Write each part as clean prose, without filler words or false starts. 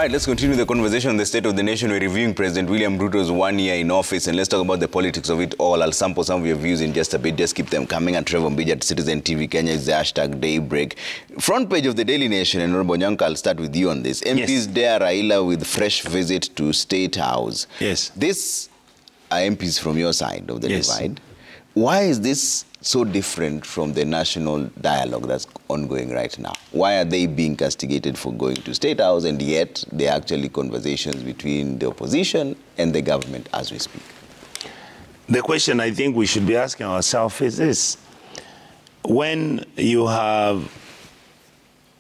right, let's continue the conversation on the state of the nation. We're reviewing President William Ruto's 1 year in office, and let's talk about the politics of it all. I'll sample some of your views in just a bit. Just keep them coming. And Trevor Mbija at Citizen TV Kenya is the hashtag Daybreak. Front page of the Daily Nation, and Robonyanka, I'll start with you on this. MPs dare Raila with fresh visit to State House. Yes. These are MPs from your side of the divide. Why is this so different from the national dialogue that's ongoing right now? Why are they being castigated for going to State House, and yet there are actually conversations between the opposition and the government as we speak? The question I think we should be asking ourselves is this. When you have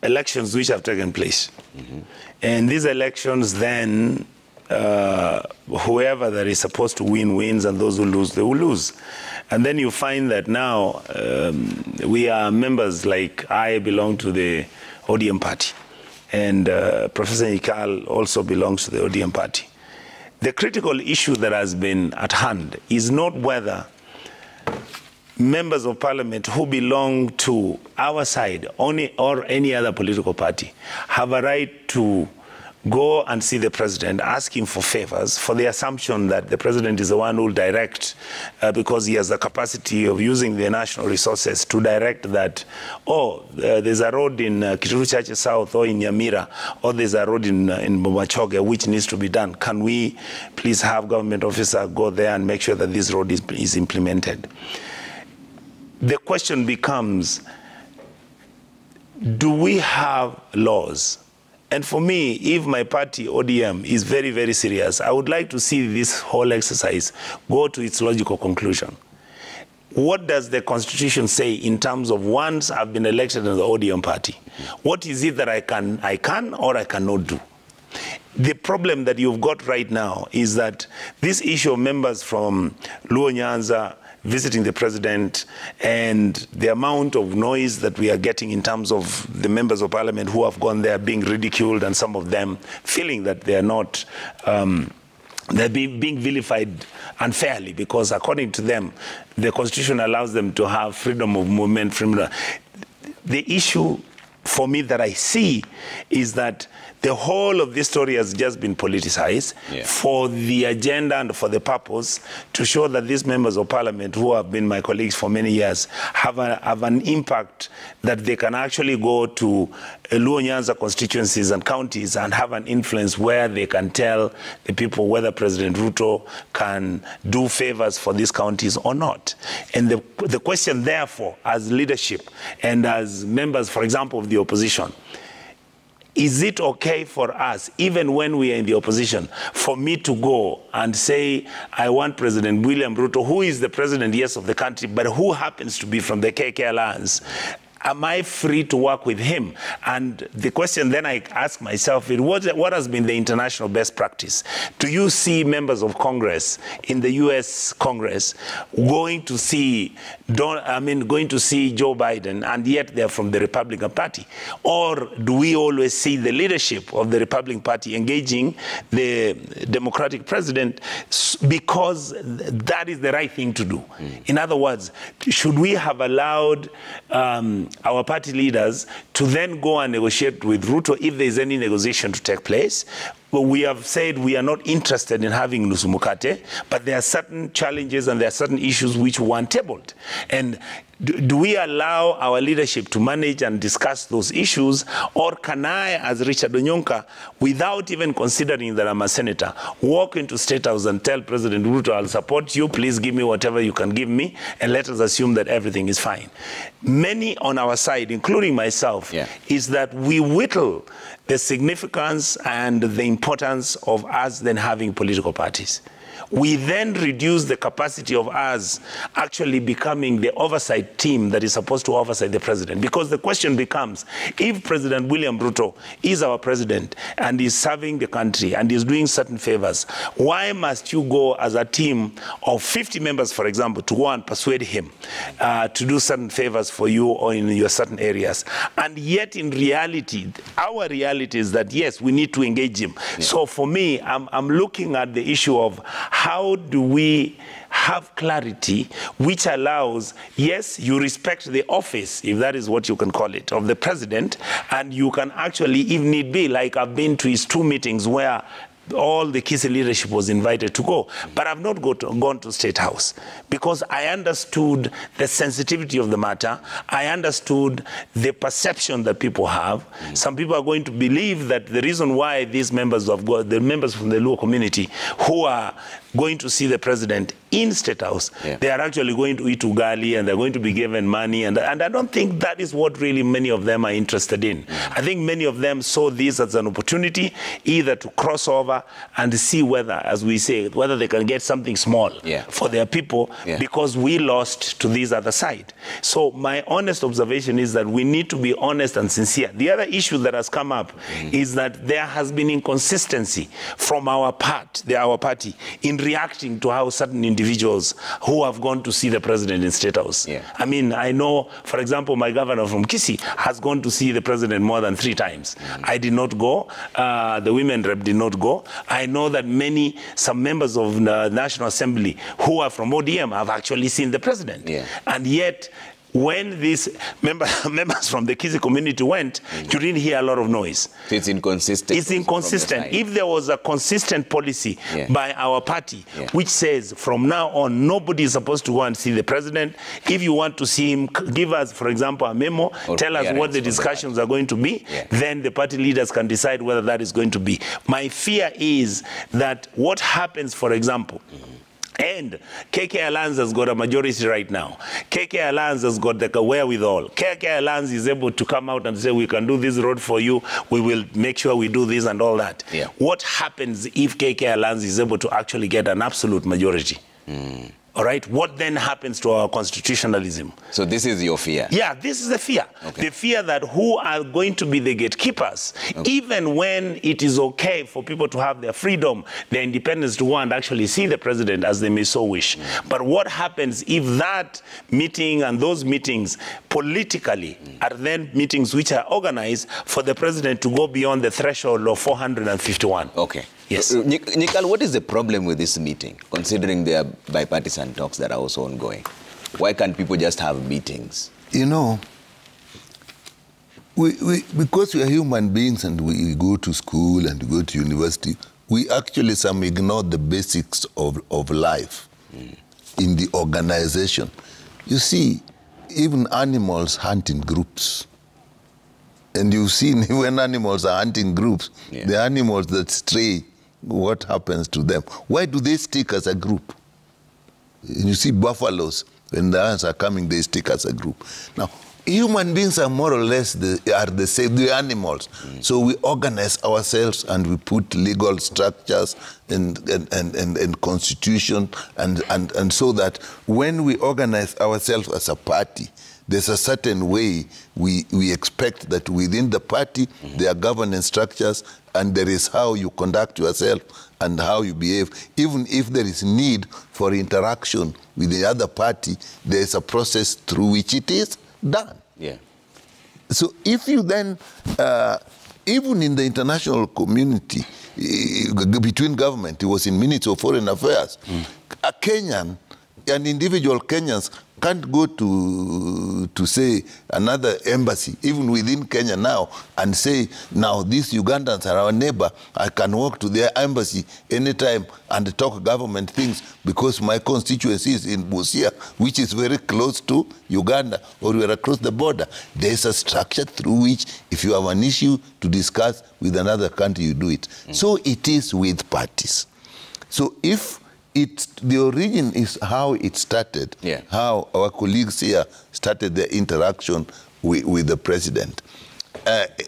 elections which have taken place, and these elections then, whoever that is supposed to win wins, and those who lose, they will lose. And then you find that now we are members, like I belong to the ODM party, and Professor Ikal also belongs to the ODM party. The critical issue that has been at hand is not whether members of parliament who belong to our side or any other political party have a right to go and see the president, ask him for favors, for the assumption that the president is the one who will direct, because he has the capacity of using the national resources to direct that, there's a road in Kituru Church South or in Nyamira, or there's a road in Bomachoge which needs to be done. Can we please have government officer go there and make sure that this road is implemented? The question becomes, do we have laws? And for me, if my party, ODM, is very, very serious, I would like to see this whole exercise go to its logical conclusion. What does the Constitution say in terms of once I've been elected in the ODM party? What is it that I can or I cannot do? The problem that you've got right now is that this issue of members from Luo Nyanza visiting the president, and the amount of noise that we are getting in terms of the members of parliament who have gone there being ridiculed, and some of them feeling that they are not, they're being vilified unfairly, because according to them, the Constitution allows them to have freedom of movement. The issue for me that I see is that the whole of this story has just been politicized for the agenda and for the purpose to show that these members of parliament, who have been my colleagues for many years, have an impact that they can actually go to Luo Nyanza constituencies and counties and have an influence where they can tell the people whether President Ruto can do favors for these counties or not. And the question, therefore, as leadership and as members, for example, of the opposition, is it okay for us, even when we are in the opposition, for me to go and say, I want President William Ruto, who is the president, yes, of the country, but who happens to be from the KK Alliance? Am I free to work with him? And the question then I ask myself is, what has been the international best practice? Do you see members of Congress in the U.S. Congress going to see Joe Biden, and yet they're from the Republican Party? Or do we always see the leadership of the Republican Party engaging the Democratic president because that is the right thing to do? In other words, should we have allowed our party leaders to then go and negotiate with Ruto if there is any negotiation to take place? Well, we have said we are not interested in having Nusumukate, but there are certain challenges and there are certain issues which weren't tabled. And do we allow our leadership to manage and discuss those issues, or can I, as Richard Onyonka, without even considering that I'm a senator, walk into State House and tell President Ruto, I'll support you, please give me whatever you can give me, and let us assume that everything is fine? Many on our side, including myself, is that we whittle the significance and the importance of us then having political parties. We then reduce the capacity of us actually becoming the oversight team that is supposed to oversight the president. Because the question becomes, if President William Ruto is our president and is serving the country and is doing certain favors, why must you go as a team of 50 members, for example, to go and persuade him to do certain favors for you or in your certain areas? And yet in reality, our reality is that, yes, we need to engage him. So for me, I'm looking at the issue of how do we have clarity which allows, yes, you respect the office, if that is what you can call it, of the president, and you can actually, if need be, like I've been to his 2 meetings where all the Kisi leadership was invited to go, but I've not gone to State House because I understood the sensitivity of the matter. I understood the perception that people have. Some people are going to believe that the reason why these members of God, the members from the Luo community who are going to see the president in State House, they are actually going to eat ugali and they're going to be given money, and I don't think that is what really many of them are interested in. I think many of them saw this as an opportunity either to cross over and see whether, as we say, whether they can get something small for their people because we lost to this other side. So my honest observation is that we need to be honest and sincere. The other issue that has come up is that there has been inconsistency from our party in reacting to how certain individuals who have gone to see the president in State House. I mean, I know, for example, my governor from Kisi has gone to see the president more than 3 times. I did not go. The women rep did not go. I know that some members of the National Assembly who are from ODM have actually seen the president. And yet, when these members from the Kisi community went, you didn't hear a lot of noise. It's inconsistent. It's inconsistent. If there was a consistent policy by our party, which says from now on, nobody is supposed to go and see the president. If you want to see him, give us, for example, a memo, or tell us what the discussions are going to be, then the party leaders can decide whether that is going to be. My fear is that what happens, for example, and KK Alliance has got a majority right now. KK Alliance has got the wherewithal. KK Alliance is able to come out and say, we can do this road for you. We will make sure we do this and all that. What happens if KK Alliance is able to actually get an absolute majority? All right, what then happens to our constitutionalism? So this is your fear? Yeah, this is the fear. The fear that who are going to be the gatekeepers, even when it is okay for people to have their freedom, their independence to go and actually see the president as they may so wish. But what happens if that meeting and those meetings politically are then meetings which are organized for the president to go beyond the threshold of 451? Yes. Nikal, what is the problem with this meeting, considering there are bipartisan talks that are also ongoing? Why can't people just have meetings? You know, because we are human beings and we go to school and go to university, we actually some ignore the basics of life in the organization. You see, even animals hunt in groups. And you've seen when animals are hunting groups, the animals that stray, what happens to them? Why do they stick as a group? You see buffaloes, when the ants are coming, they stick as a group. Now, human beings are more or less the same, the animals. So we organize ourselves and we put legal structures and constitution and so that when we organize ourselves as a party, there's a certain way we expect that within the party there are governance structures and there is how you conduct yourself and how you behave. Even if there is need for interaction with the other party, there is a process through which it is done. So if you then, even in the international community, between government, it was in minutes of foreign affairs, a Kenyan, an individual Kenyans can't go to say another embassy, even within Kenya now, and say, now these Ugandans are our neighbor, I can walk to their embassy anytime and talk government things because my constituency is in Busia, which is very close to Uganda, or we are across the border. There's a structure through which, if you have an issue to discuss with another country, you do it. So it is with parties. So if the origin is how it started, how our colleagues here started their interaction with the president.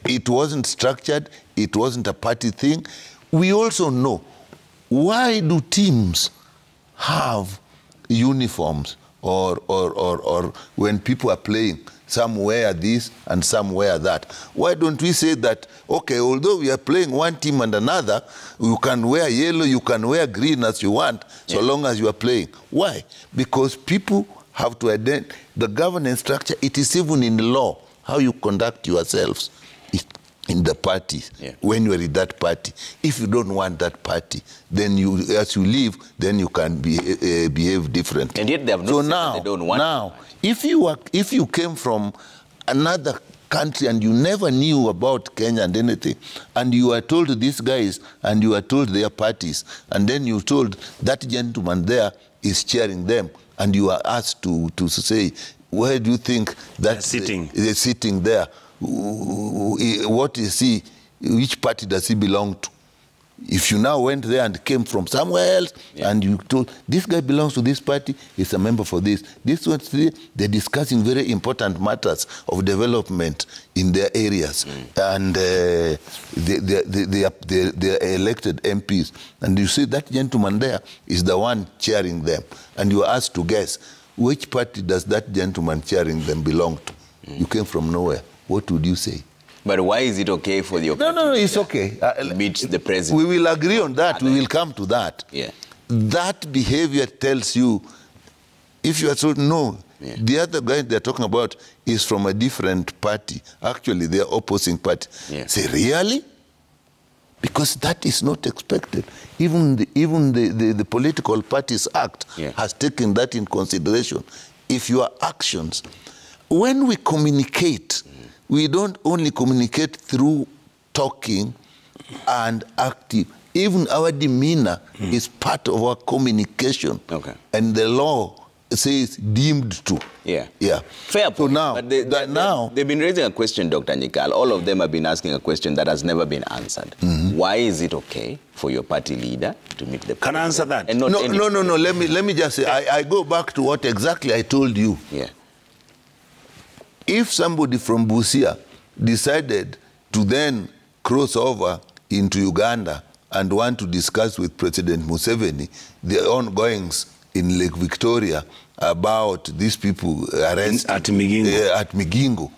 It wasn't structured, it wasn't a party thing. We also know, why do teams have uniforms or when people are playing, some wear this and some wear that? Why don't we say that, okay, although we are playing one team and another, you can wear yellow, you can wear green as you want, so long as you are playing. Why? Because people have to identify the governance structure. It is even in the law, how you conduct yourselves. in the party, when you are in that party. If you don't want that party, then you, as you leave, then you can behave differently. And yet they have not said that they don't want. Now, if you came from another country and you never knew about Kenya and anything, and you are told these guys and you are told their parties, and then you told that gentleman there is chairing them, and you are asked to say, where do you think that they're sitting there? What is he? Which party does he belong to? If you now went there and came from somewhere else, and you told, this guy belongs to this party, he's a member for this. This one, they're discussing very important matters of development in their areas. And they are elected MPs. And you see that gentleman there is the one chairing them. And you are asked to guess, which party does that gentleman chairing them belong to? You came from nowhere. What would you say? But why is it okay for the opposition? No, it's okay. Meet the president. We will agree on that. We will come to that. Yeah. That behavior tells you, if you are told, no, the other guy they're talking about is from a different party. Actually, they're opposing party. Say, really? Because that is not expected. Even the Political Parties Act has taken that in consideration. If your actions, when we communicate, we don't only communicate through talking and acting. Even our demeanor is part of our communication. Okay. And the law says deemed to. Yeah. Fair point. So now, but they've been raising a question, Dr. Nyikal. All of them have been asking a question that has never been answered. Why is it okay for your party leader to meet the president? Can I answer that? And not no. Let me just say, I go back to what exactly I told you. Yeah. If somebody from Busia decided to then cross over into Uganda and want to discuss with President Museveni the ongoings in Lake Victoria about these people arrested at Migingo,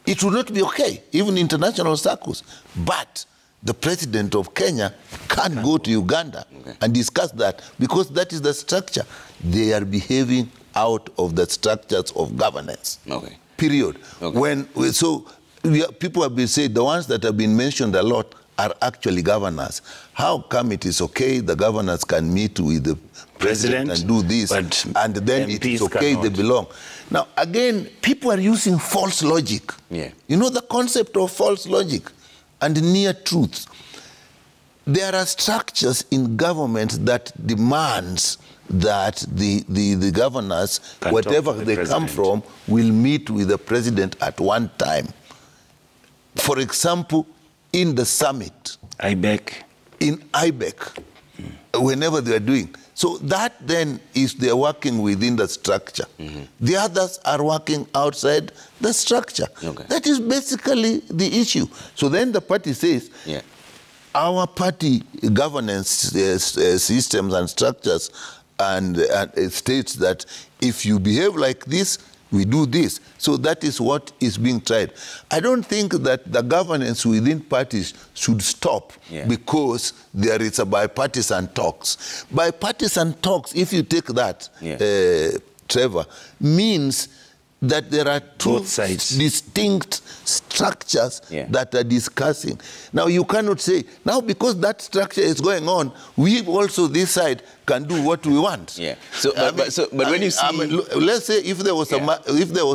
it would not be okay, even in international circles. But the president of Kenya can't go to Uganda and discuss that, because that is the structure. They are behaving out of the structures of governance. Period. People have been saying, the ones that have been mentioned a lot are actually governors. How come it is okay the governors can meet with the president and do this, and then MPs it is okay they belong? Now, again, people are using false logic. You know the concept of false logic and near truth. There are structures in government that demands that the governors, whatever they come from, will meet with the president at one time. For example, in the summit. In IBEC, whenever they are doing. So that then is they're working within the structure. The others are working outside the structure. That is basically the issue. So then the party says, our party governance systems and structures and it states that if you behave like this, we do this. So that is what is being tried. I don't think that the governance within parties should stop because there is a bipartisan talks. Bipartisan talks, if you take that, Trevor, means that there are two distinct structures that are discussing. Now, you cannot say, now because that structure is going on, we also, this side, can do what we want. So, but when you see... let's say if there was,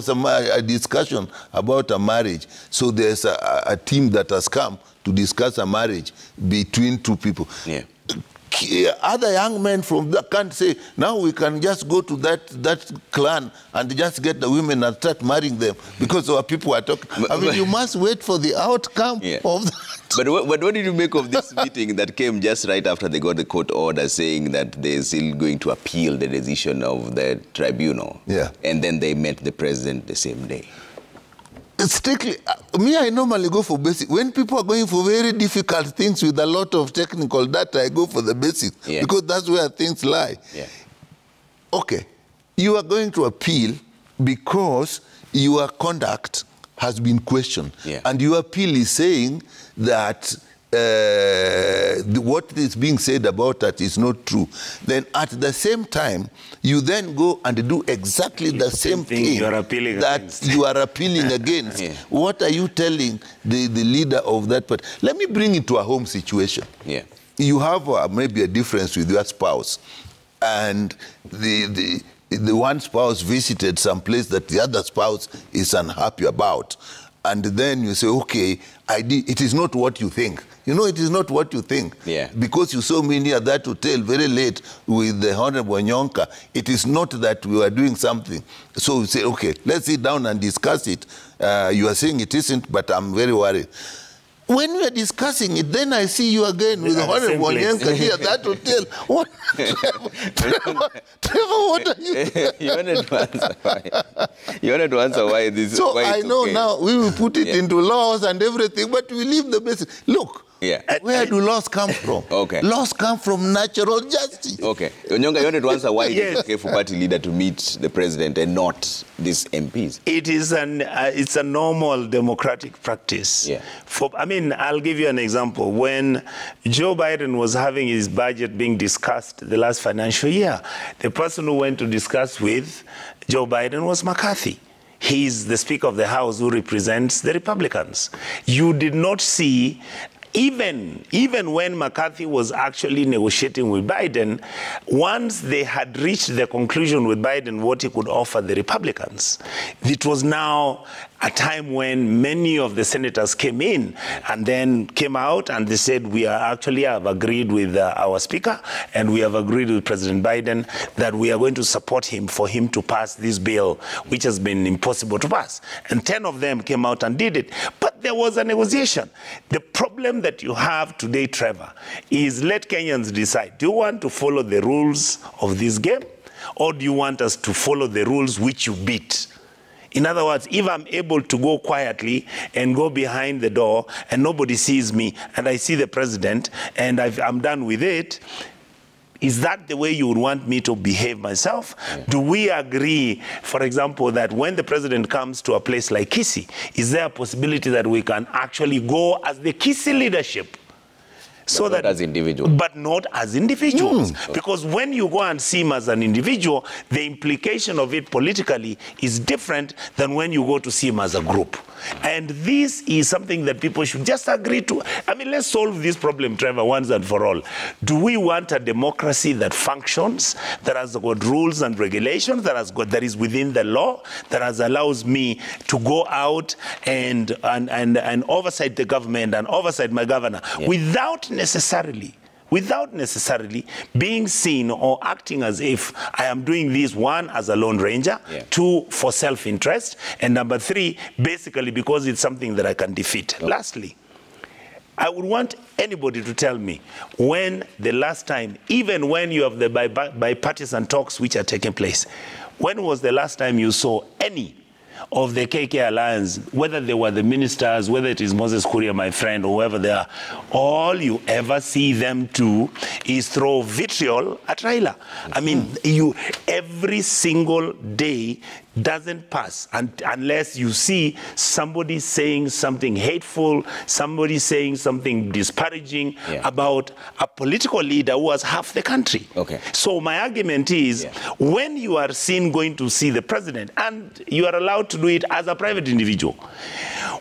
a discussion about a marriage, so there's a team that has come to discuss a marriage between two people. Other young men from that can't say, now we can just go to that clan and just get the women and start marrying them because our people are talking. I mean, you must wait for the outcome of that. But what did you make of this meeting that came just right after they got the court order saying that they're still going to appeal the decision of the tribunal? And then they met the president the same day. Strictly, me, I normally go for basic. When people are going for very difficult things with a lot of technical data, I go for the basics because that's where things lie. Okay, you are going to appeal because your conduct has been questioned. And your appeal is saying that what is being said about that is not true, then at the same time, you then go and do exactly the same thing you are appealing that against. you are appealing against. Yeah. What are you telling the leader of that party? Let me bring it to a home situation. Yeah. You have maybe a difference with your spouse, and the one spouse visited some place that the other spouse is unhappy about. And then you say, okay, it is not what you think. You know, it is not what you think. Yeah. Because you saw me near that hotel very late with the Honorable Nyonka, it is not that we are doing something. So you say, okay, let's sit down and discuss it. You are saying it isn't, but I'm very worried. When we are discussing it, then I see you again with the Honorable Nyonka here at that hotel. What? Trevor, what are you? You wanted to answer why this is. So why I it's know okay. now we will put it into laws and everything, but we leave the basic. Look, where do laws come from? Okay. Laws come from natural justice. Okay. Nyonka, you wanted to answer why it is okay for party leader to meet the president and not these MPs. It is it's a normal democratic practice. Yeah. I'll give you an example. When Joe Biden was having his budget being discussed the last financial year, the person who went to discuss with Joe Biden was McCarthy. He's the Speaker of the House who represents the Republicans. You did not see, even when McCarthy was actually negotiating with Biden, once they had reached the conclusion with Biden what he could offer the Republicans, it was now a time when many of the senators came in and then came out and they said, we have agreed with our speaker and we have agreed with President Biden that we are going to support him for him to pass this bill, which has been impossible to pass. And 10 of them came out and did it. But there was a negotiation. The problem that you have today, Trevor, is let Kenyans decide. Do you want to follow the rules of this game, or do you want us to follow the rules which you beat? In other words, if I'm able to go quietly and go behind the door and nobody sees me and I see the president and I'm done with it, is that the way you would want me to behave myself? Yeah. Do we agree, for example, that when the president comes to a place like Kisii, is there a possibility that we can actually go as the Kisii leadership? So but not as individuals. But not as individuals. Because when you go and see him as an individual, the implication of it politically is different than when you go to see him as a group. And this is something that people should just agree to. Let's solve this problem, Trevor, once and for all. Do we want a democracy that functions, that has got rules and regulations, that is within the law, that allows me to go out and oversight the government and oversight my governor without necessarily being seen or acting as if I am doing this, one, as a lone ranger, two, for self-interest, and number three, basically because it's something that I can defeat. Lastly, I would want anybody to tell me when the last time, even when you have the bipartisan talks which are taking place, when was the last time you saw any of the KK Alliance, whether they were the ministers, whether it is Moses Kuria, my friend, or whoever they are, all you ever see them do is throw vitriol at Raila. Every single day doesn't pass unless you see somebody saying something hateful, somebody saying something disparaging about a political leader who has half the country. Okay. So my argument is, when you are seen going to see the president, and you are allowed to do it as a private individual,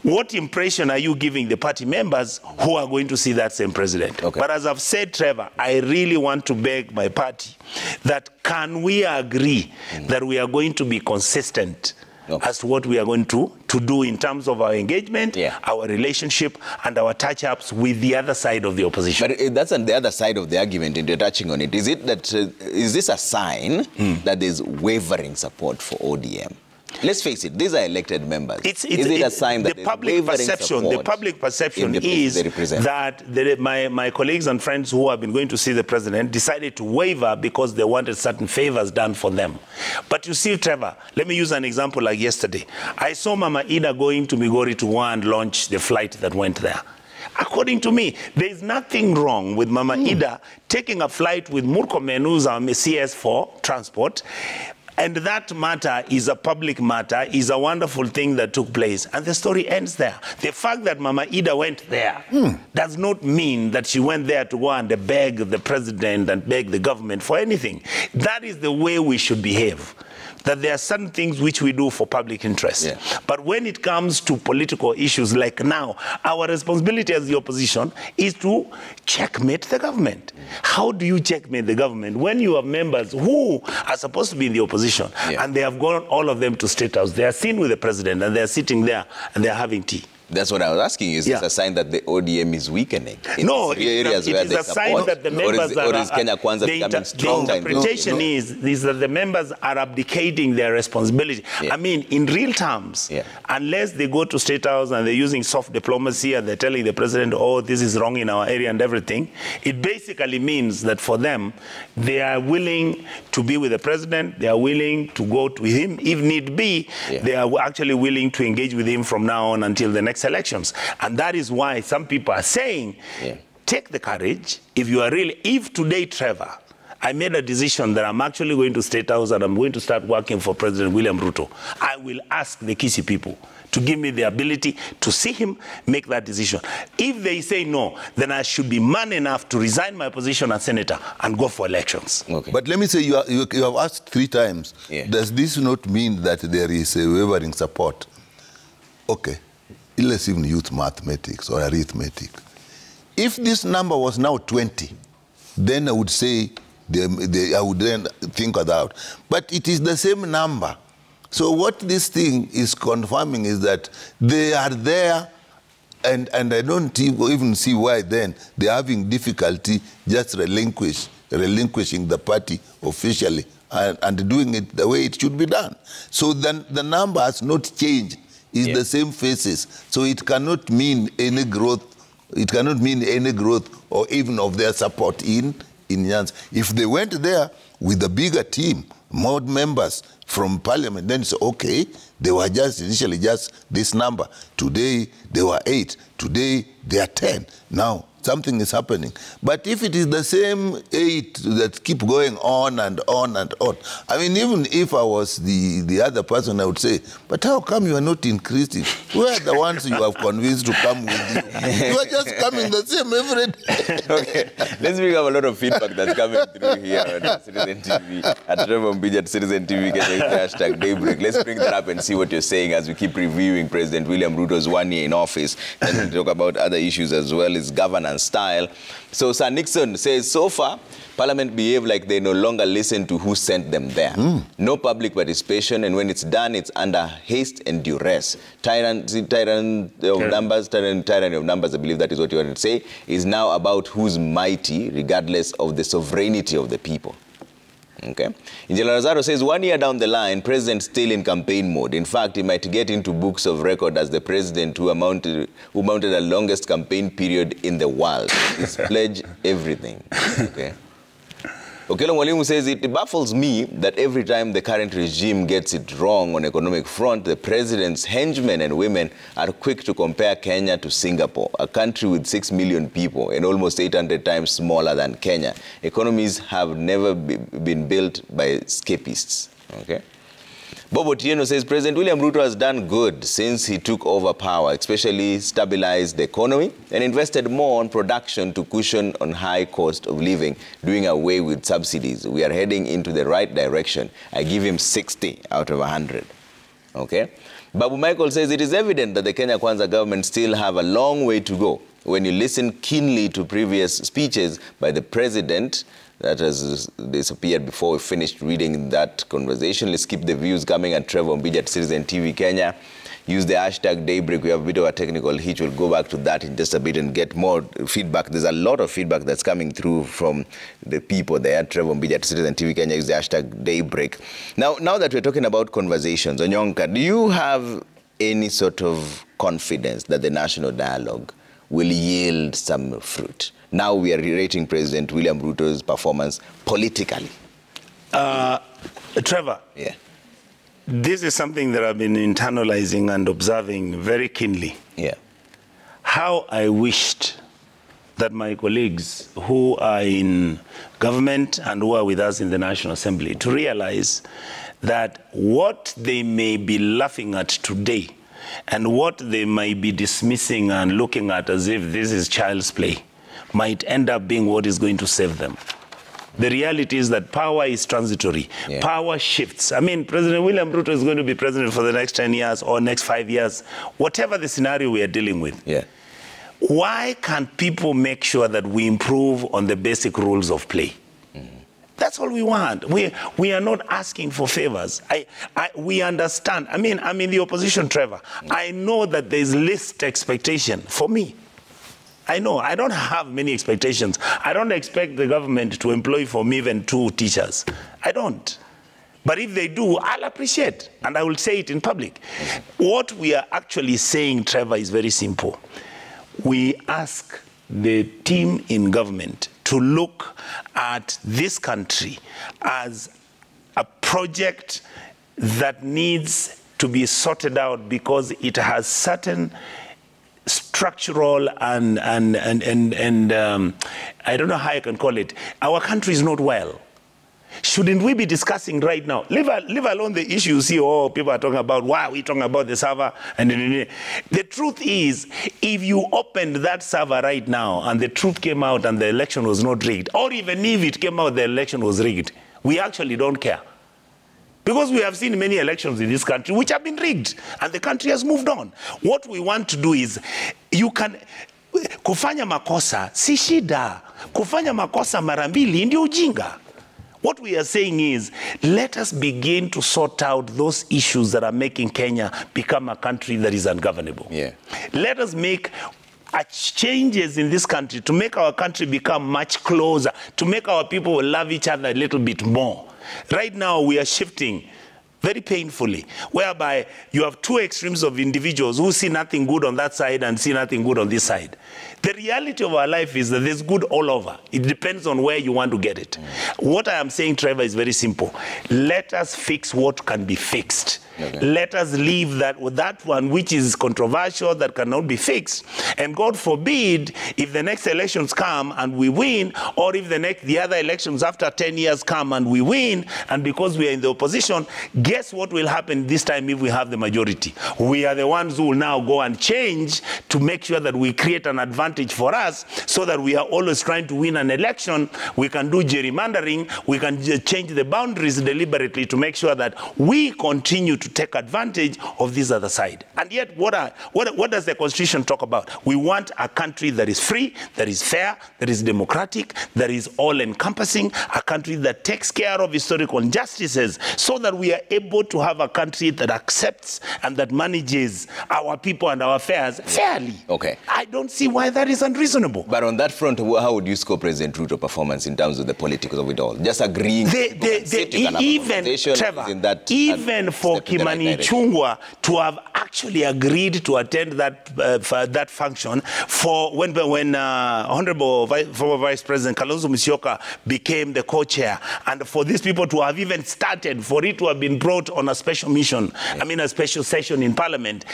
what impression are you giving the party members who are going to see that same president? Okay. But as I've said, Trevor, I really want to beg my party that can we agree that we are going to be consistent as to what we are going to do in terms of our engagement, our relationship, and our touch-ups with the other side of the opposition. But that's on the other side of the argument, and you're touching on it. Is it that is this a sign that there's wavering support for ODM? Let's face it, these are elected members. Is it a sign that the public perception is that my colleagues and friends who have been going to see the president decided to waver because they wanted certain favors done for them. But you see, Trevor, let me use an example like yesterday. I saw Mama Ida going to Migori to go and launch the flight that went there. According to me, there is nothing wrong with Mama Ida taking a flight with Murkomen, who's our CS for transport, And that matter is a public matter, is a wonderful thing that took place. And the story ends there. The fact that Mama Ida went there does not mean that she went there to go and beg the president and beg the government for anything. That is the way we should behave. That there are certain things which we do for public interest. Yeah. But when it comes to political issues like now, our responsibility as the opposition is to checkmate the government. How do you checkmate the government when you have members who are supposed to be in the opposition and they have gone, all of them, to State House? They are seen with the president and they are sitting there and they are having tea. That's what I was asking. Is this a sign that the ODM is weakening? No, it is a sign that the members or is Kenya Kwanza becoming stronger? The interpretation is that the members are abdicating their responsibility. I mean, in real terms, unless they go to State House and they're using soft diplomacy and they're telling the president, oh, this is wrong in our area and everything, it basically means that for them, they are willing to be with the president, they are willing to go to him, if need be, they are actually willing to engage with him from now on until the next elections. And that is why some people are saying, take the courage. If you are really, if today, Trevor, I made a decision that I'm actually going to State House and I'm going to start working for President William Ruto, I will ask the Kisii people to give me the ability to see him make that decision. If they say no, then I should be man enough to resign my position as senator and go for elections. Okay. But let me say, you have asked 3 times. Does this not mean that there is a wavering support? Okay. Let's even use mathematics or arithmetic. If this number was now 20, then I would say, I would then think about. But it is the same number. So what this thing is confirming is that they are there, and I don't even see why then they're having difficulty just relinquishing the party officially and doing it the way it should be done. So then the number has not changed. It's the same faces. So it cannot mean any growth. It cannot mean any growth or even of their support in Nyanza. If they went there with a bigger team, more members from parliament, then it's okay. They were just initially just this number. Today they were 8. Today they are 10. Now something is happening. But if it is the same 8 that keep going on and on and on, I mean, even if I was the other person, I would say, but how come you are not increasing? Who are the ones you have convinced to come with you? You are just coming the same every day. Okay, let's bring up a lot of feedback that's coming through here on Citizen TV, at Trevor Mbija at Citizen TV, hashtag Daybreak. Let's bring that up and see what you're saying as we keep reviewing President William Ruto's 1 year in office. And we'll talk about other issues as well as governance style. So Sir Nixon says, so far, Parliament behave like they no longer listen to who sent them there. No public participation, and when it's done, it's under haste and duress. Tyranny of numbers, I believe that is what you want to say, is now about who's mighty, regardless of the sovereignty of the people. Okay. Angela Lazaro says 1 year down the line, president still in campaign mode. In fact, he might get into books of record as the president who mounted the longest campaign period in the world. He's pledged everything. Okay. Okelo Mwalimu says it baffles me that every time the current regime gets it wrong on economic front, the president's henchmen and women are quick to compare Kenya to Singapore, a country with 6 million people and almost 800 times smaller than Kenya. Economies have never been built by escapists. Okay. Bobo Tieno says President William Ruto has done good since he took over power, especially stabilized the economy and invested more on production to cushion on high cost of living, doing away with subsidies. We are heading into the right direction. I give him 60 out of 100. Okay. Babu Michael says it is evident that the Kenya Kwanza government still have a long way to go. When you listen keenly to previous speeches by the president, that has disappeared before we finished reading that conversation. Let's keep the views coming at Trevor Mbija at Citizen TV Kenya. Use the hashtag Daybreak. We have a bit of a technical hitch. We'll go back to that in just a bit and get more feedback. There's a lot of feedback that's coming through from the people there. Trevor Mbija at Citizen TV Kenya. Use the hashtag Daybreak. Now that we're talking about conversations, Onyonka, do you have any sort of confidence that the national dialogue will yield some fruit? Now we are rating President William Ruto's performance politically. Trevor, this is something that I've been internalizing and observing very keenly. How I wished that my colleagues who are in government and who are with us in the National Assembly to realize that what they may be laughing at today and what they might be dismissing and looking at as if this is child's play might end up being what is going to save them. The reality is that power is transitory. Yeah. Power shifts. I mean, President William Ruto is going to be president for the next 10 years or next 5 years, whatever the scenario we are dealing with. Yeah. Why can't people make sure that we improve on the basic rules of play? That's all we want. We are not asking for favors. We understand. I mean, I'm in the opposition, Trevor. I know that there's least expectation for me. I know. I don't have many expectations. I don't expect the government to employ for me even 2 teachers. I don't. But if they do, I'll appreciate, and I will say it in public. What we are actually saying, Trevor, is very simple. We ask the team in government to look at this country as a project that needs to be sorted out because it has certain structural and I don't know how I can call it. Our country is not well. Shouldn't we be discussing right now? Leave alone the issues here. Oh, people are talking about why are we talking about the server? And the truth is, if you opened that server right now and the truth came out and the election was not rigged, or even if it came out the election was rigged, we actually don't care. Because we have seen many elections in this country which have been rigged and the country has moved on. What we want to do is, you can kufanya makosa si shida, kufanya makosa mara mbili ndio ujinga. What we are saying is, let us begin to sort out those issues that are making Kenya become a country that is ungovernable. Yeah. Let us make changes in this country to make our country become much closer, to make our people love each other a little bit more. Right now, we are shifting very painfully, whereby you have 2 extremes of individuals who see nothing good on that side and see nothing good on this side. The reality of our life is that there's good all over. It depends on where you want to get it. What I am saying, Trevor, is very simple. Let us fix what can be fixed. Okay. Let us leave that one which is controversial, that cannot be fixed. And God forbid, if the next elections come and we win, or if the other elections after 10 years come and we win, and because we are in the opposition, guess what will happen this time if we have the majority? We are the ones who will now go and change to make sure that we create an advantage for us, so that we are always trying to win an election. We can do gerrymandering. We can change the boundaries deliberately to make sure that we continue to take advantage of this other side. And yet, what does the Constitution talk about? We want a country that is free, that is fair, that is democratic, that is all-encompassing, a country that takes care of historical injustices, so that we are able to have a country that accepts and that manages our people and our affairs fairly. Okay. I don't see why that is unreasonable. But on that front, how would you score President Ruto's performance in terms of the politics of it all? Just agreeing. Even for Kimani Ichung'wah to have actually agreed to attend that function, for when Honorable former Vice President Kalonzo Musyoka became the co-chair, and for these people to have even started, for it to have been brought on a special mission, I mean a special session in Parliament,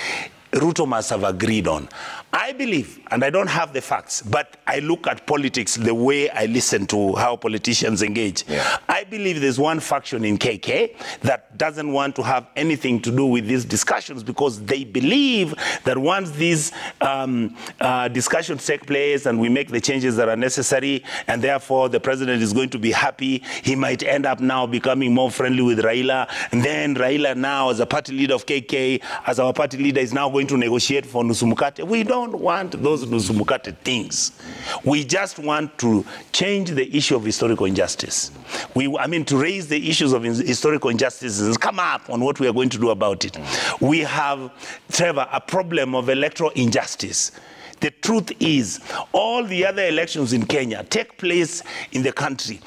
Ruto must have agreed on. I believe, and I don't have the facts, but I look at politics the way I listen to how politicians engage. Yeah. I believe there's one faction in KK that doesn't want to have anything to do with these discussions, because they believe that once these discussions take place and we make the changes that are necessary, and therefore the president is going to be happy, he might end up now becoming more friendly with Raila, and then Raila now, as a party leader of KK, as our party leader, is now going to negotiate for Nusumukate. We don't want those Nusumukate things. We just want to change the issue of historical injustice. To raise the issues of historical injustices and come up on what we are going to do about it. We have, Trevor, a problem of electoral injustice. The truth is, all the other elections in Kenya take place in the country.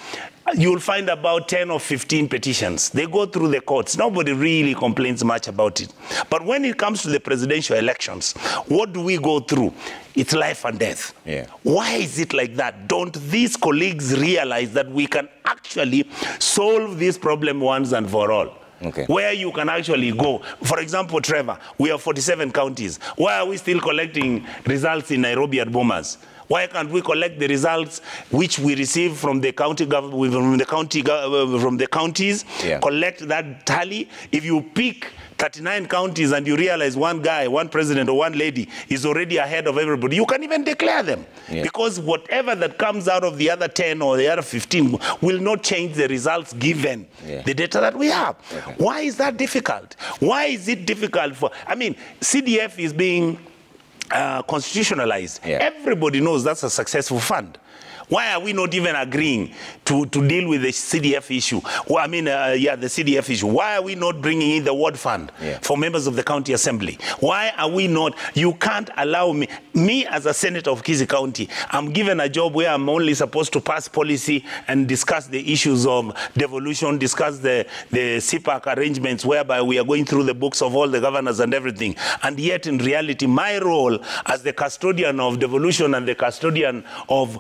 You'll find about 10 or 15 petitions. They go through the courts. Nobody really complains much about it. But when it comes to the presidential elections, what do we go through? It's life and death. Yeah. Why is it like that? Don't these colleagues realize that we can actually solve this problem once and for all? Okay. Where you can actually go. For example, Trevor, we have 47 counties. Why are we still collecting results in Nairobi at Bomas? Why can't we collect the results which we receive from the county government, from the counties, collect that tally? If you pick 39 counties and you realize one guy, one president or one lady is already ahead of everybody, you can even declare them. Because whatever that comes out of the other 10 or the other 15 will not change the results given the data that we have. Why is that difficult? Why is it difficult for, I mean, CDF is being constitutionalized. Everybody knows that's a successful fund. Why are we not even agreeing to deal with the CDF issue? Well, I mean, the CDF issue. Why are we not bringing in the ward fund for members of the county assembly? Why are we not? You can't allow me as a senator of Kisii County, I'm given a job where I'm only supposed to pass policy and discuss the issues of devolution, discuss the CPAC arrangements whereby we are going through the books of all the governors and everything. And yet, in reality, my role as the custodian of devolution and the custodian of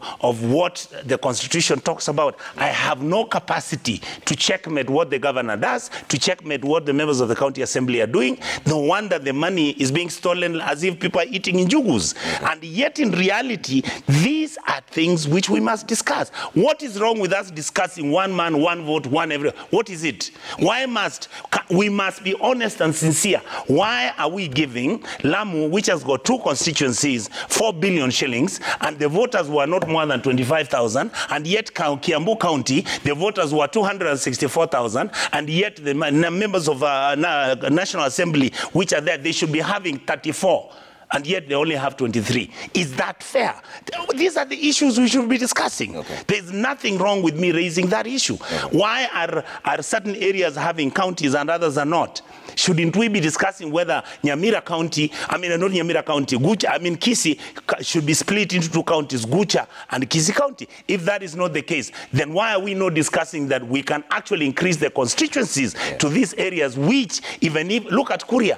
what the Constitution talks about, I have no capacity to checkmate what the governor does, to checkmate what the members of the county assembly are doing. No wonder the money is being stolen as if people are eating in jugus. And yet, in reality, these are things which we must discuss. What is wrong with us discussing one man, one vote, one every? What is it? Why we must be honest and sincere. Why are we giving Lamu, which has got 2 constituencies, 4 billion shillings, and the voters were not more than 25,000, and yet Kiambu County, the voters were 264,000, and yet the members of National Assembly, which are there, they should be having 34. And yet they only have 23. Is that fair? These are the issues we should be discussing. There's nothing wrong with me raising that issue. Why are certain areas having counties and others are not? Shouldn't we be discussing whether Nyamira County, I mean, not Nyamira County, Gucha, I mean, Kisii should be split into 2 counties, Gucha and Kisii County? If that is not the case, then why are we not discussing that we can actually increase the constituencies to these areas, which even if, look at Kuria.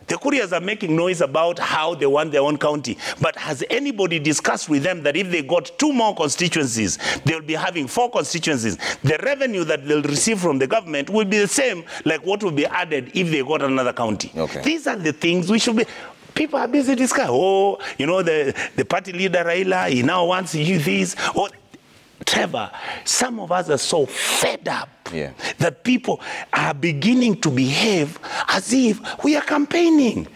The Kurias are making noise about how they want their own county. But has anybody discussed with them that if they got 2 more constituencies, they'll be having 4 constituencies? The revenue that they'll receive from the government will be the same like what will be added if they got another county. These are the things we should be... People are busy discussing. Oh, you know, the party leader Raila, he now wants to use this. Oh, Trevor, some of us are so fed up that people are beginning to behave as if we are campaigning.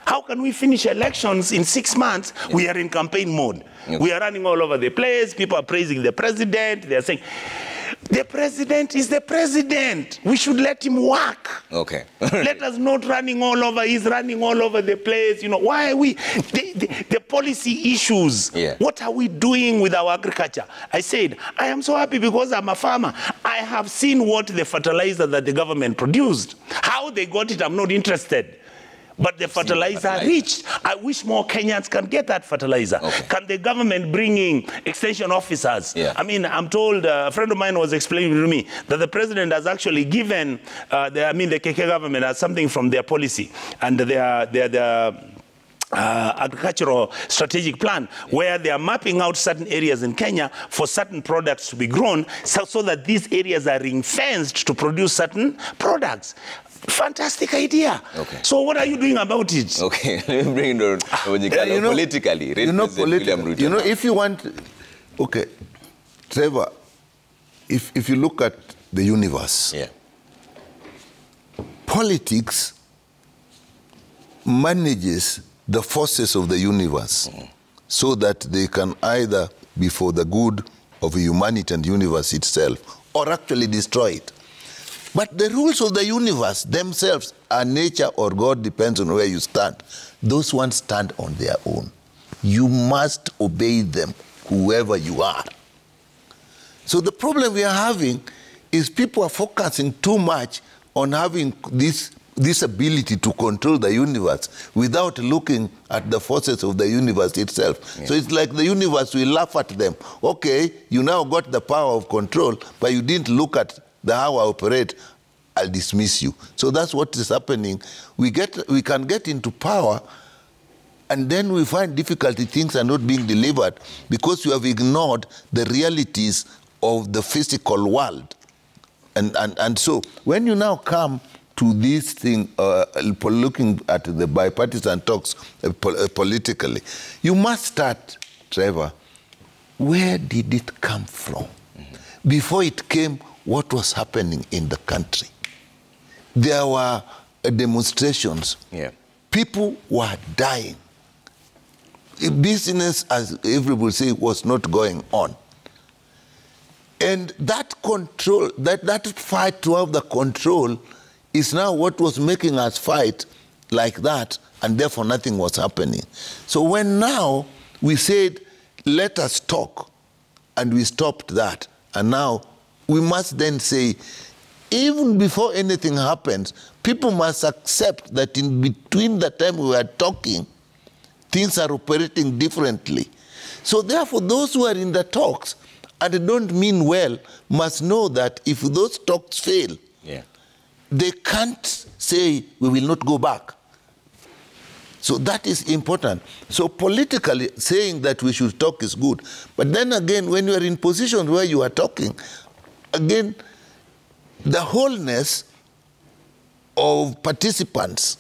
How can we finish elections in 6 months? We are in campaign mode. We are running all over the place. People are praising the president. They are saying, the president is the president. We should let him work. Let us not running all over. He's running all over the place. You know, why are we? The policy issues. What are we doing with our agriculture? I said, I am so happy because I'm a farmer. I have seen what the fertilizer that the government produced. How they got it, I'm not interested. But the fertilizer reached. I wish more Kenyans can get that fertilizer. Can the government bring in extension officers? I mean, I'm told, a friend of mine was explaining to me that the president has actually given, the KK government has something from their policy and their agricultural strategic plan where they are mapping out certain areas in Kenya for certain products to be grown so that these areas are ring-fenced to produce certain products. Fantastic idea. So what are you doing about it? Let me bring it on politically. If you want, Trevor, if you look at the universe, politics manages the forces of the universe so that they can either be for the good of humanity and universe itself or actually destroy it. But the rules of the universe themselves are nature or God, depends on where you stand. Those ones stand on their own. You must obey them, whoever you are. So the problem we are having is people are focusing too much on having this ability to control the universe without looking at the forces of the universe itself. So it's like the universe will laugh at them. Okay, you now got the power of control, but you didn't look at how I operate. I'll dismiss you. So that's what is happening. We can get into power, and then we find difficulty, things are not being delivered because you have ignored the realities of the physical world. And so when you now come to this thing, looking at the bipartisan talks politically, you must start Trevor, where did it come from? Before it came, what was happening in the country? There were demonstrations. Yeah. People were dying. Business, as everybody say, was not going on. And that control, that fight to have the control is now what was making us fight like that, and therefore nothing was happening. So when now we said, let us talk, and we stopped that, and now we must then say, even before anything happens, people must accept that in between the time we were talking, things are operating differently. So therefore, those who are in the talks and don't mean well must know that if those talks fail, they can't say we will not go back. So that is important. So politically, saying that we should talk is good. But then again, when you are in positions where you are talking, again, the wholeness of participants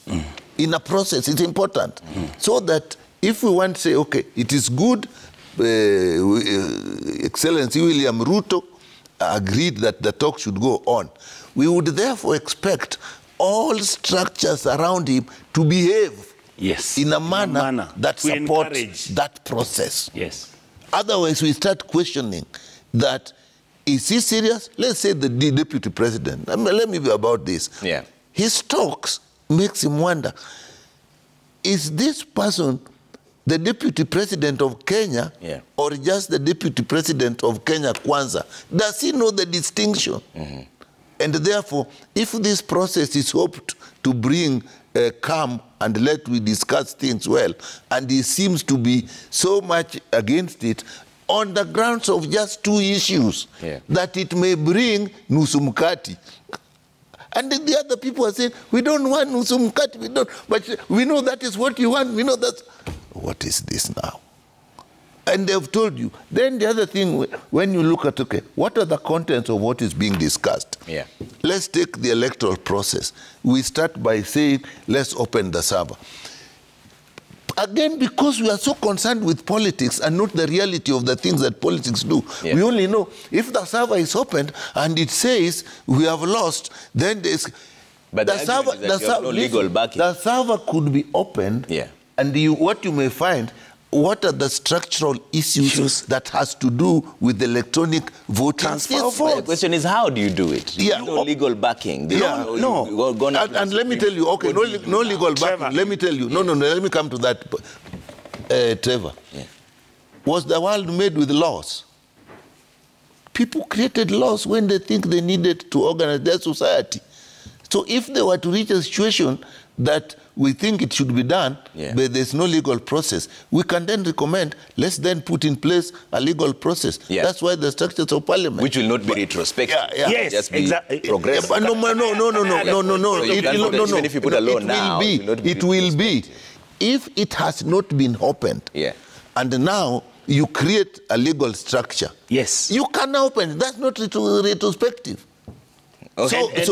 in a process is important. So that if we want to say, okay, it is good, Excellency William Ruto agreed that the talk should go on, we would therefore expect all structures around him to behave in a manner that supports that process. Otherwise, we start questioning that, is he serious? Let's say the deputy president. Let me be about this. His talks makes him wonder, is this person the deputy president of Kenya or just the deputy president of Kenya Kwanza? Does he know the distinction? And therefore, if this process is hoped to bring calm and let we discuss things well, and he seems to be so much against it on the grounds of just two issues, that it may bring nusumkati. And then the other people are saying, we don't want nusumkati, we don't, but we know that is what you want, we know that. What is this now? And they've told you. Then the other thing, when you look at, okay, what are the contents of what is being discussed? Let's take the electoral process. We start by saying, let's open the server. Again, because we are so concerned with politics and not the reality of the things that politics do, we only know if the server is opened and it says we have lost, then there's... But the server could be opened, and what you may find, what are the structural issues that has to do with electronic voting? The question is, how do you do it? No legal backing. And let me tell you, okay, no legal backing. Let me tell you, let me come to that. Trevor, was the world made with laws? People created laws when they think they needed to organize their society. So if they were to reach a situation that we think it should be done, but there's no legal process, we can then recommend, let's then put in place a legal process. That's why the structures of parliament... Which will not be retrospective. Just be progressive. No. Even if you put a law now, it will be. If it has not been opened, and now you create a legal structure, you can open it. That's not retrospective. Okay.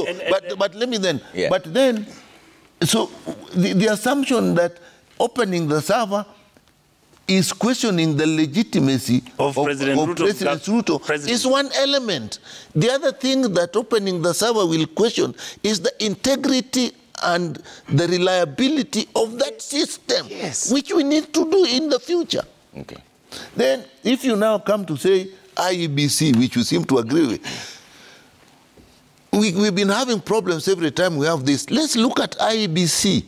But let me then... But then... So the assumption that opening the server is questioning the legitimacy of President Ruto is one element. The other thing that opening the server will question is the integrity and the reliability of that system, which we need to do in the future. Then if you now come to say IEBC, which you seem to agree with, we've been having problems every time we have this. Let's look at IEBC.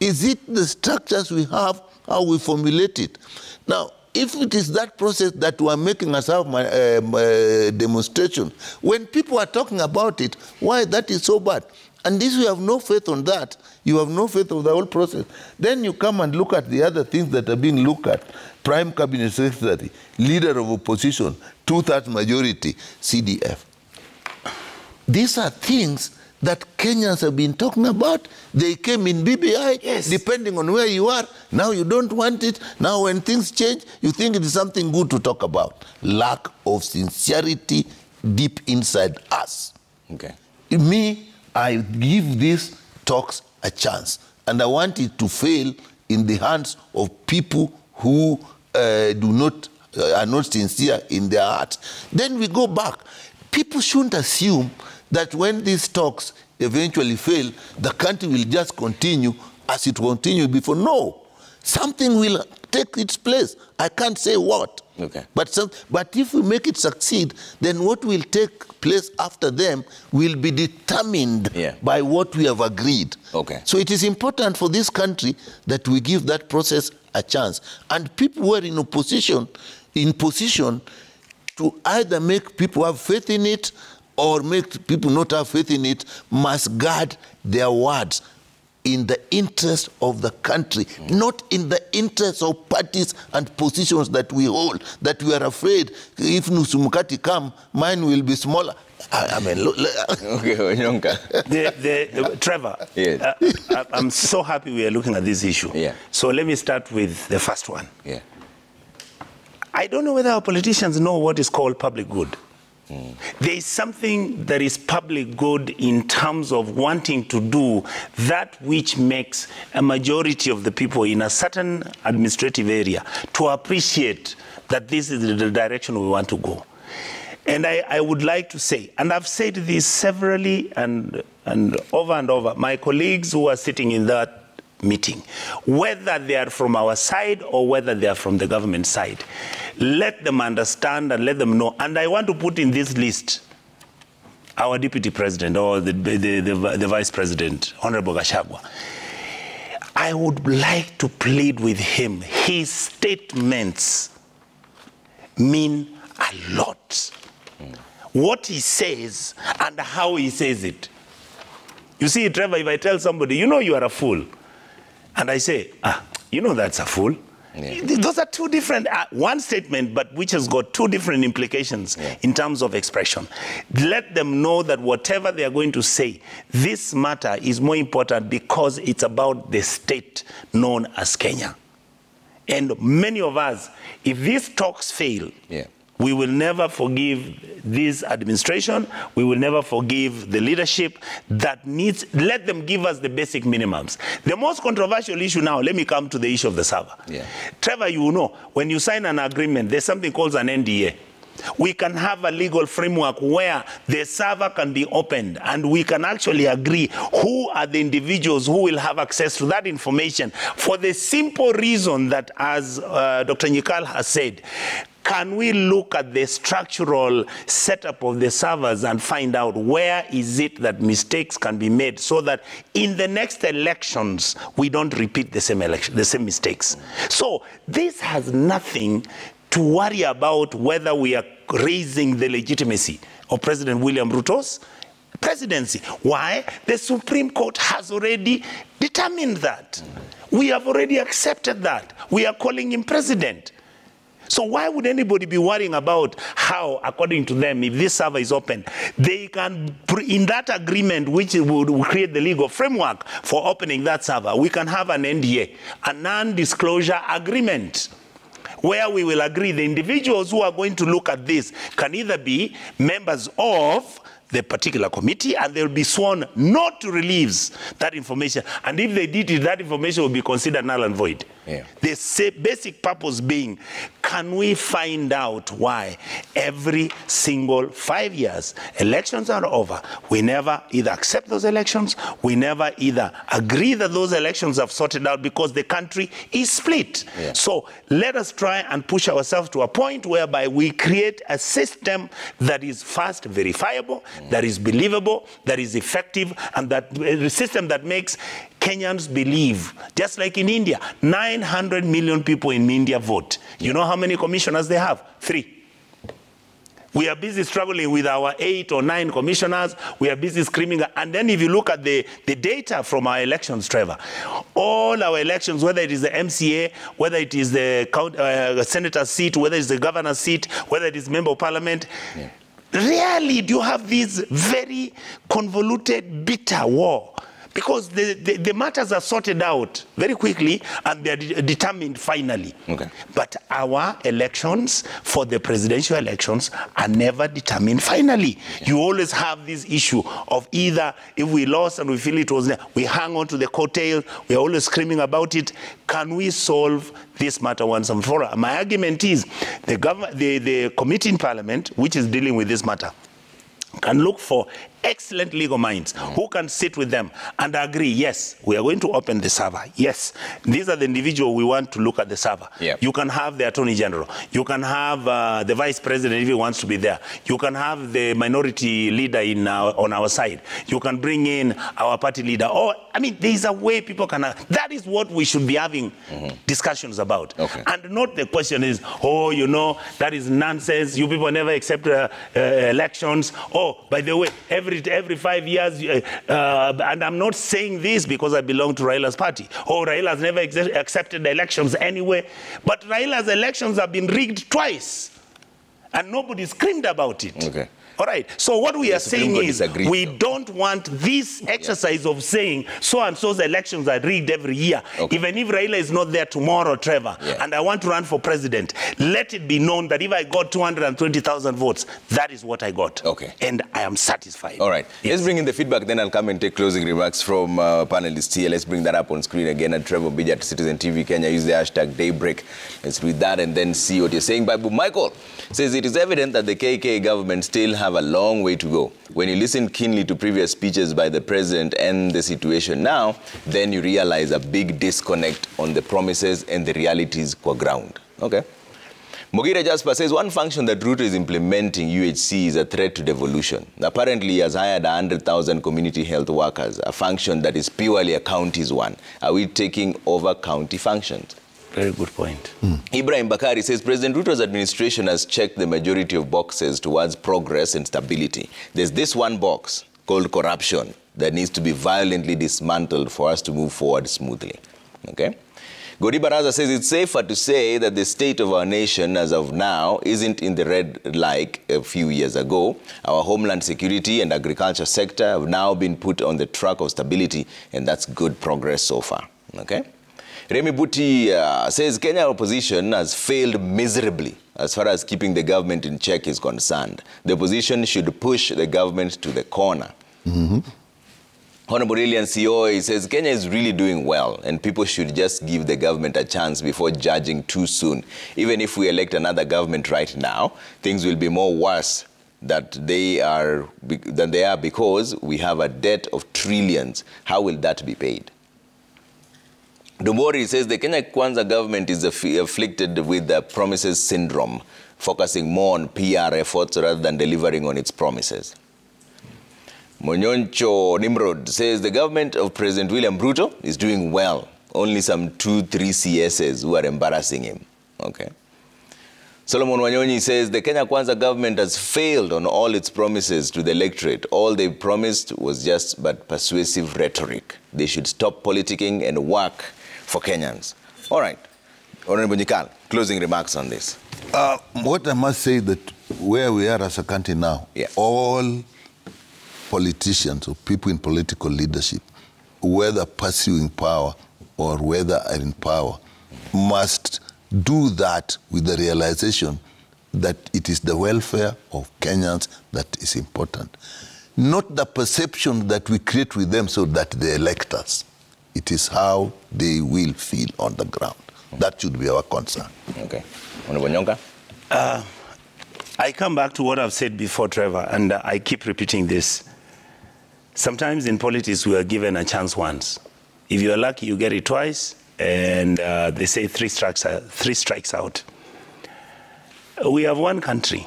Is it the structures we have, how we formulate it? Now, if it is that process that we are making us have demonstration, when people are talking about it, why that is so bad? And this, you have no faith on that. You have no faith of the whole process. Then you come and look at the other things that are being looked at. Prime Cabinet Secretary, Leader of Opposition, 2/3 majority, CDF. These are things that Kenyans have been talking about. They came in BBI, depending on where you are. Now you don't want it. Now when things change, you think it is something good to talk about. Lack of sincerity deep inside us. Me, I give these talks a chance. And I want it to fail in the hands of people who do not are not sincere in their heart. Then we go back. People shouldn't assume that when these talks eventually fail, the country will just continue as it continued before. No, something will take its place. I can't say what. Okay. But if we make it succeed, then what will take place after them will be determined by what we have agreed. Okay. So it is important for this country that we give that process a chance. And people who are in position to either make people have faith in it or make people not have faith in it must guard their words in the interest of the country, not in the interest of parties and positions that we hold, that we are afraid if Nusumukati come, mine will be smaller. I mean, look. Okay, Trevor, I'm so happy we are looking at this issue. Yeah. So let me start with the first one. Yeah. I don't know whether our politicians know what is called public good. There is something that is public good in terms of wanting to do that which makes a majority of the people in a certain administrative area to appreciate that this is the direction we want to go. And I would like to say, and I've said this severally and over, my colleagues who are sitting in that meeting, whether they are from our side or whether they are from the government side, let them understand and let them know. And I want to put in this list our deputy president or the vice president, Honorable Gachagua. I would like to plead with him. His statements mean a lot. What he says and how he says it. You see, Trevor, if I tell somebody, you know you are a fool, and I say, you know that's a fool. Yeah. Those are two different, one statement, but which has got two different implications in terms of expression. Let them know that whatever they are going to say, this matter is more important because it's about the state known as Kenya. And many of us, if these talks fail, we will never forgive this administration. We will never forgive the leadership that needs, let them give us the basic minimums. The most controversial issue now, let me come to the issue of the server. Trevor, you know, when you sign an agreement, there's something called an NDA. We can have a legal framework where the server can be opened and we can actually agree who are the individuals who will have access to that information for the simple reason that, as Dr. Nyikal has said, can we look at the structural setup of the servers and find out where is it that mistakes can be made so that in the next elections we don't repeat the same mistakes. So this has nothing to worry about whether we are raising the legitimacy of President William Ruto's presidency. Why? The Supreme Court has already determined that. We have already accepted that. We are calling him president. So why would anybody be worrying about how, according to them, if this server is open, they can, in that agreement, which would create the legal framework for opening that server, we can have an NDA, a non-disclosure agreement, where we will agree the individuals who are going to look at this can either be members of the particular committee and they'll be sworn not to release that information. And if they did it, that information will be considered null and void. The basic purpose being, can we find out why every single 5 years elections are over? We never either accept those elections, we never either agree that those elections have sorted out because the country is split. So let us try and push ourselves to a point whereby we create a system that is fast verifiable, that is believable, that is effective, and that a system that makes Kenyans believe, just like in India, 900 million people in India vote. You know how many commissioners they have? 3. We are busy struggling with our 8 or 9 commissioners. We are busy screaming. And then if you look at the data from our elections, Trevor, all our elections, whether it is the MCA, whether it is the senator's seat, whether it's the governor's seat, whether it is member of parliament, rarely do you have this very convoluted, bitter war Because the matters are sorted out very quickly and they're determined finally. Okay. But our elections for the presidential elections are never determined finally. Okay. You always have this issue of either if we lost and we feel it was, we hang on to the coattail, we're always screaming about it. Can we solve this matter once and for all? My argument is the committee in Parliament, which is dealing with this matter, can look for excellent legal minds who can sit with them and agree, yes, we are going to open the server. Yes, these are the individuals we want to look at the server. Yep. You can have the Attorney General. You can have the Vice President if he wants to be there. You can have the minority leader on our side. You can bring in our party leader. Or, I mean, there is a way people can that is what we should be having discussions about. Okay. And not the question is, oh, you know, that is nonsense. You people never accept elections. Oh, by the way, every 5 years, and I'm not saying this because I belong to Raila's party. Oh, Raila has never accepted the elections anyway. But Raila's elections have been rigged twice, and nobody screamed about it. Okay. All right. So what we are saying is we though. don't want this exercise of saying so-and-so's elections are rigged every year. Okay. Even if Raila is not there tomorrow, Trevor, and I want to run for president, let it be known that if I got 220,000 votes, that is what I got. Okay. And I am satisfied. All right. Yes. Let's bring in the feedback, then I'll come and take closing remarks from panelists here. Let's bring that up on screen again at Trevor Mbija at Citizen TV Kenya. Use the hashtag Daybreak. Let's read that and then see what you're saying. Babu Michael says it is evident that the KK government still have a long way to go. When you listen keenly to previous speeches by the president and the situation now, then you realize a big disconnect on the promises and the realities qua ground. Okay. Mugira Jasper says one function that Ruto is implementing, UHC, is a threat to devolution. Apparently, he has hired 100,000 community health workers, a function that is purely a county's one. Are we taking over county functions? Very good point. Ibrahim Bakari says President Ruto's administration has checked the majority of boxes towards progress and stability. There's this one box called corruption that needs to be violently dismantled for us to move forward smoothly. Okay? Godi Baraza says it's safer to say that the state of our nation as of now isn't in the red like a few years ago. Our homeland security and agriculture sector have now been put on the track of stability, and that's good progress so far. Okay? Remy Buti says Kenya opposition has failed miserably as far as keeping the government in check is concerned. The opposition should push the government to the corner. Honorable Lilian Sioi says Kenya is really doing well and people should just give the government a chance before judging too soon. Even if we elect another government right now, things will be more worse than they are because we have a debt of trillions. How will that be paid? Dumbori says the Kenya Kwanza government is afflicted with the promises syndrome, focusing more on PR efforts rather than delivering on its promises. Monyoncho Nimrod says the government of President William Ruto is doing well. Only some 2-3 CSs who are embarrassing him. Okay. Solomon Wanyonyi says the Kenya Kwanza government has failed on all its promises to the electorate. All they promised was just but persuasive rhetoric. They should stop politicking and work for Kenyans. All right. Honorable Nyikal, closing remarks on this. What I must say that where we are as a country now, all politicians or people in political leadership, whether pursuing power or whether are in power, must do that with the realization that it is the welfare of Kenyans that is important. Not the perception that we create with them so that they elect us. It is how they will feel on the ground. That should be our concern. Okay. Honorable Nyonga? I come back to what I've said before, Trevor, and I keep repeating this. Sometimes in politics, we are given a chance once. If you're lucky, you get it twice, and they say three strikes out. We have one country.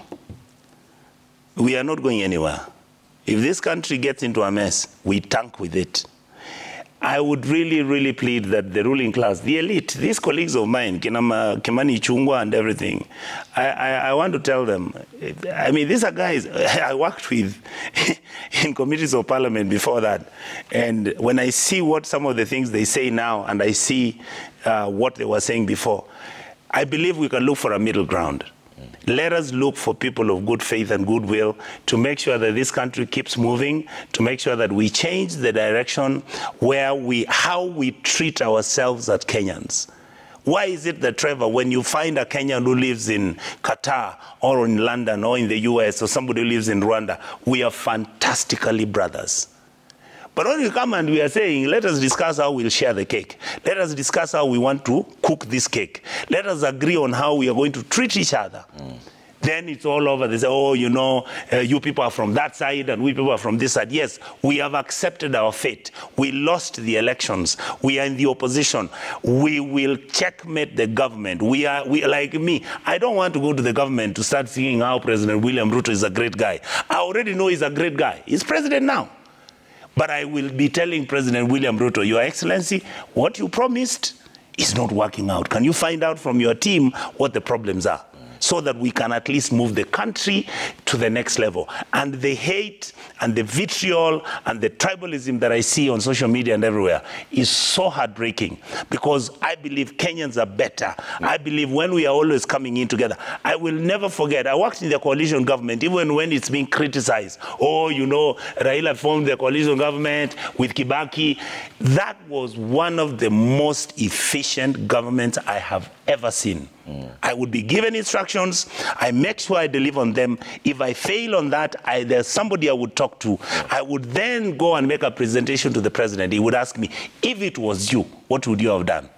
We are not going anywhere. If this country gets into a mess, we tank with it. I would really, really plead that the ruling class, the elite, these colleagues of mine, Kimani Ichung'wah and everything, I want to tell them, I mean, these are guys I worked with in committees of parliament before that. And when I see what some of the things they say now and I see what they were saying before, I believe we can look for a middle ground. Let us look for people of good faith and goodwill to make sure that this country keeps moving, to make sure that we change the direction how we treat ourselves as Kenyans. Why is it that, Trevor, when you find a Kenyan who lives in Qatar or in London or in the US or somebody who lives in Rwanda, we are fantastically brothers? But when you come and we are saying, let us discuss how we'll share the cake. Let us discuss how we want to cook this cake. Let us agree on how we are going to treat each other. Then it's all over. They say, oh, you know, you people are from that side and we people are from this side. Yes, we have accepted our fate. We lost the elections. We are in the opposition. We will checkmate the government. We like me. I don't want to go to the government to start seeing how President William Ruto is a great guy. I already know he's a great guy. He's president now. But I will be telling President William Ruto, Your Excellency, what you promised is not working out. Can you find out from your team what the problems are? So that we can at least move the country to the next level. And the hate and the vitriol and the tribalism that I see on social media and everywhere is so heartbreaking, because I believe Kenyans are better. I believe when we are always coming in together. I will never forget, I worked in the coalition government, even when it's being criticized. Oh, you know, Raila formed the coalition government with Kibaki. That was one of the most efficient governments I have ever seen. I would be given instructions, I make sure I deliver on them. If I fail on that, there's somebody I would talk to. I would then go and make a presentation to the president. He would ask me, if it was you, what would you have done?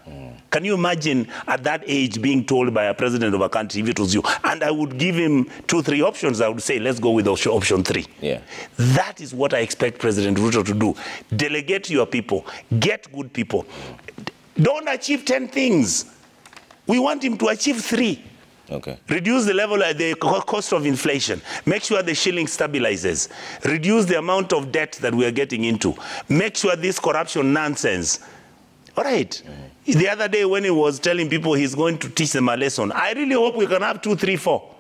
Can you imagine at that age being told by a president of a country, if it was you? And I would give him 2, 3 options. I would say, let's go with option 3. Yeah. That is what I expect President Ruto to do. Delegate to your people. Get good people. Don't achieve 10 things. We want him to achieve 3. Okay. Reduce the level of the cost of inflation. Make sure the shilling stabilizes. Reduce the amount of debt that we are getting into. Make sure this corruption nonsense. All right. The other day when he was telling people he's going to teach them a lesson, I really hope we can have 2, 3, 4.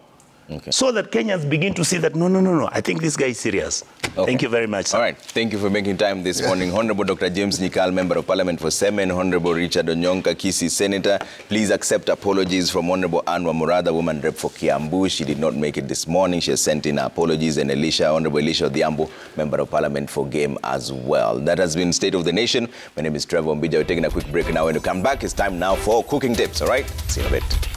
Okay. So that Kenyans begin to see that, no, I think this guy is serious. Okay. Thank you very much, sir. All right. Thank you for making time this morning. Honorable Dr. James Nyikal, Member of Parliament for Semen. Honorable Richard Onyonka, Kisii Senator. Please accept apologies from Honorable Anwa Murada, Woman Rep for Kiambu. She did not make it this morning. She has sent in apologies. And Honorable Elisha Odhiambo, Member of Parliament for Game as well. That has been State of the Nation. My name is Trevor Mbija. We're taking a quick break now. When we come back, it's time now for cooking tips. All right? See you in a bit.